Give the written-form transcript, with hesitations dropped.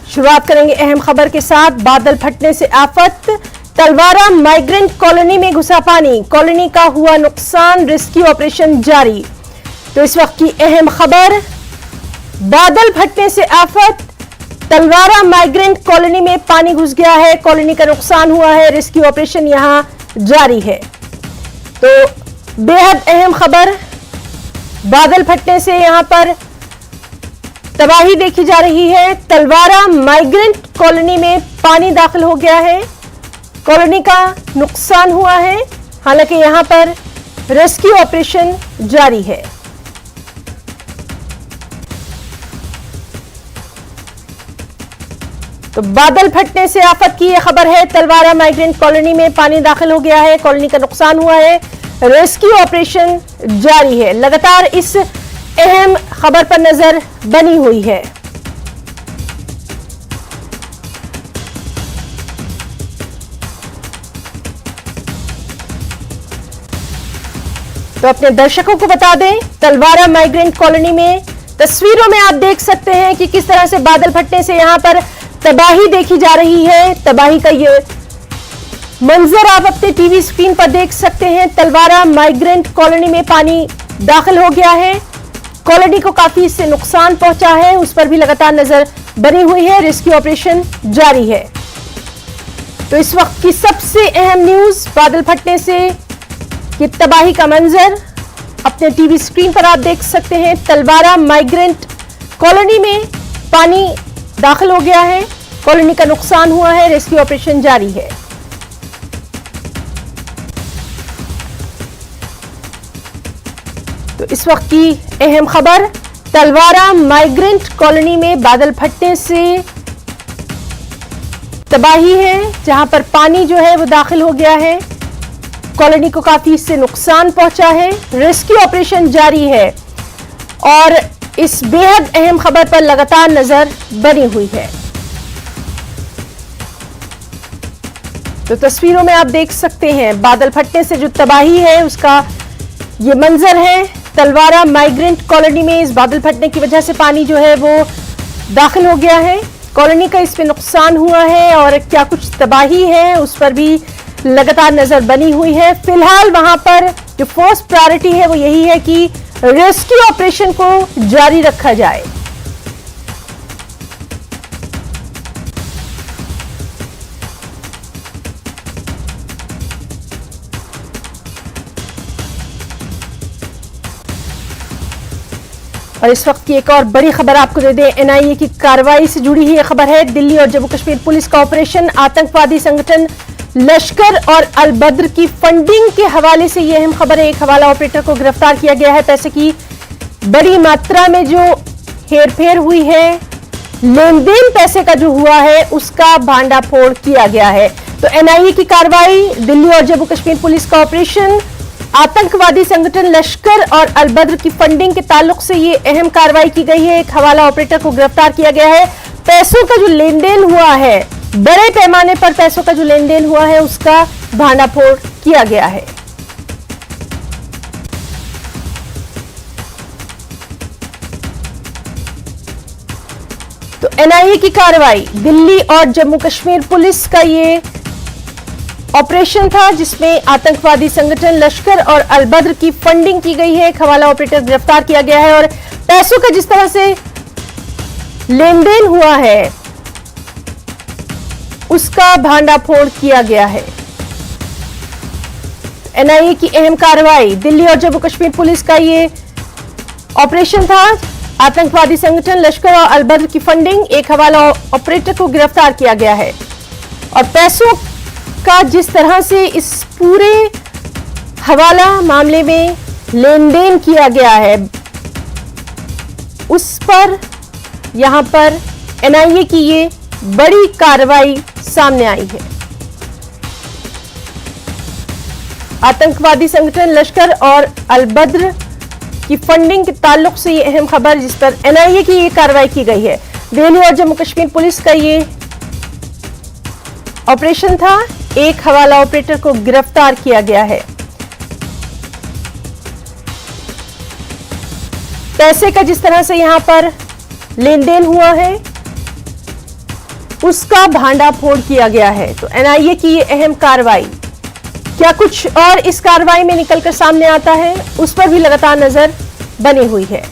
शुरुआत करेंगे अहम खबर के साथ। बादल फटने से आफत, तलवारा माइग्रेंट कॉलोनी में घुसा पानी, कॉलोनी का हुआ नुकसान, रेस्क्यू ऑपरेशन जारी। तो इस वक्त की अहम खबर, बादल फटने से आफत, तलवारा माइग्रेंट कॉलोनी में पानी घुस गया है, कॉलोनी का नुकसान हुआ है, रेस्क्यू ऑपरेशन यहां जारी है। तो बेहद अहम खबर, बादल फटने से यहां पर तबाही देखी जा रही है। तलवारा माइग्रेंट कॉलोनी में पानी दाखिल हो गया है, कॉलोनी का नुकसान हुआ है, हालांकि यहां पर रेस्क्यू ऑपरेशन जारी है। तो बादल फटने से आफत की यह खबर है। तलवारा माइग्रेंट कॉलोनी में पानी दाखिल हो गया है, कॉलोनी का नुकसान हुआ है, रेस्क्यू ऑपरेशन जारी है। लगातार इस अहम खबर पर नजर बनी हुई है। तो अपने दर्शकों को बता दें, तलवारा माइग्रेंट कॉलोनी में तस्वीरों में आप देख सकते हैं कि किस तरह से बादल फटने से यहां पर तबाही देखी जा रही है। तबाही का ये मंजर आप अपने टीवी स्क्रीन पर देख सकते हैं। तलवारा माइग्रेंट कॉलोनी में पानी दाखिल हो गया है, कॉलोनी को काफी इससे नुकसान पहुंचा है, उस पर भी लगातार नजर बनी हुई है, रेस्क्यू ऑपरेशन जारी है। तो इस वक्त की सबसे अहम न्यूज, बादल फटने से ये तबाही का मंजर अपने टीवी स्क्रीन पर आप देख सकते हैं। तलवारा माइग्रेंट कॉलोनी में पानी दाखिल हो गया है, कॉलोनी का नुकसान हुआ है, रेस्क्यू ऑपरेशन जारी है। तो इस वक्त की अहम खबर, तलवारा माइग्रेंट कॉलोनी में बादल फटने से तबाही है, जहां पर पानी जो है वो दाखिल हो गया है, कॉलोनी को काफी इससे नुकसान पहुंचा है, रेस्क्यू ऑपरेशन जारी है और इस बेहद अहम खबर पर लगातार नजर बनी हुई है। तो तस्वीरों में आप देख सकते हैं बादल फटने से जो तबाही है उसका ये मंजर है। तलवारा माइग्रेंट कॉलोनी में इस बादल फटने की वजह से पानी जो है वो दाखिल हो गया है, कॉलोनी का इस पे नुकसान हुआ है और क्या कुछ तबाही है उस पर भी लगातार नजर बनी हुई है। फिलहाल वहां पर जो फर्स्ट प्रायोरिटी है वो यही है कि रेस्क्यू ऑपरेशन को जारी रखा जाए। और इस वक्त की एक और बड़ी खबर आपको दे दें, एनआईए की कार्रवाई से जुड़ी ही खबर है। दिल्ली और जम्मू कश्मीर पुलिस का ऑपरेशन, आतंकवादी संगठन लश्कर और अल-बद्र की फंडिंग के हवाले से यह अहम खबर है। एक हवाला ऑपरेटर को गिरफ्तार किया गया है। पैसे की बड़ी मात्रा में जो हेरफेर हुई है, लेन देन पैसे का जो हुआ है उसका भांडाफोड़ किया गया है। तो एनआईए की कार्रवाई, दिल्ली और जम्मू कश्मीर पुलिस का ऑपरेशन, आतंकवादी संगठन लश्कर और अल-बद्र की फंडिंग के ताल्लुक से ये अहम कार्रवाई की गई है। एक हवाला ऑपरेटर को गिरफ्तार किया गया है। पैसों का जो लेन देन हुआ है, बड़े पैमाने पर पैसों का जो लेन देन हुआ है उसका भांडाफोड़ किया गया है। तो एनआईए की कार्रवाई, दिल्ली और जम्मू कश्मीर पुलिस का ये ऑपरेशन था जिसमें आतंकवादी संगठन लश्कर और अल-बद्र की फंडिंग की गई है। एक हवाला ऑपरेटर गिरफ्तार किया गया है और पैसों का जिस तरह से लेन देन हुआ है उसका भांडाफोड़ किया गया है। एनआईए की अहम कार्रवाई, दिल्ली और जम्मू कश्मीर पुलिस का ये ऑपरेशन था, आतंकवादी संगठन लश्कर और अल-बद्र की फंडिंग, एक हवाला ऑपरेटर को गिरफ्तार किया गया है और पैसों का जिस तरह से इस पूरे हवाला मामले में लेन देन किया गया है उस पर यहां पर एनआईए की ये बड़ी कार्रवाई सामने आई है। आतंकवादी संगठन लश्कर और अल-बद्र की फंडिंग के ताल्लुक से ये अहम खबर जिस पर एनआईए की ये कार्रवाई की गई है। दिल्ली और जम्मू कश्मीर पुलिस का ये ऑपरेशन था, एक हवाला ऑपरेटर को गिरफ्तार किया गया है। पैसे का जिस तरह से यहां पर लेन देन हुआ है उसका भांडाफोड़ किया गया है। तो एनआईए की ये अहम कार्रवाई, क्या कुछ और इस कार्रवाई में निकलकर सामने आता है, उस पर भी लगातार नजर बनी हुई है।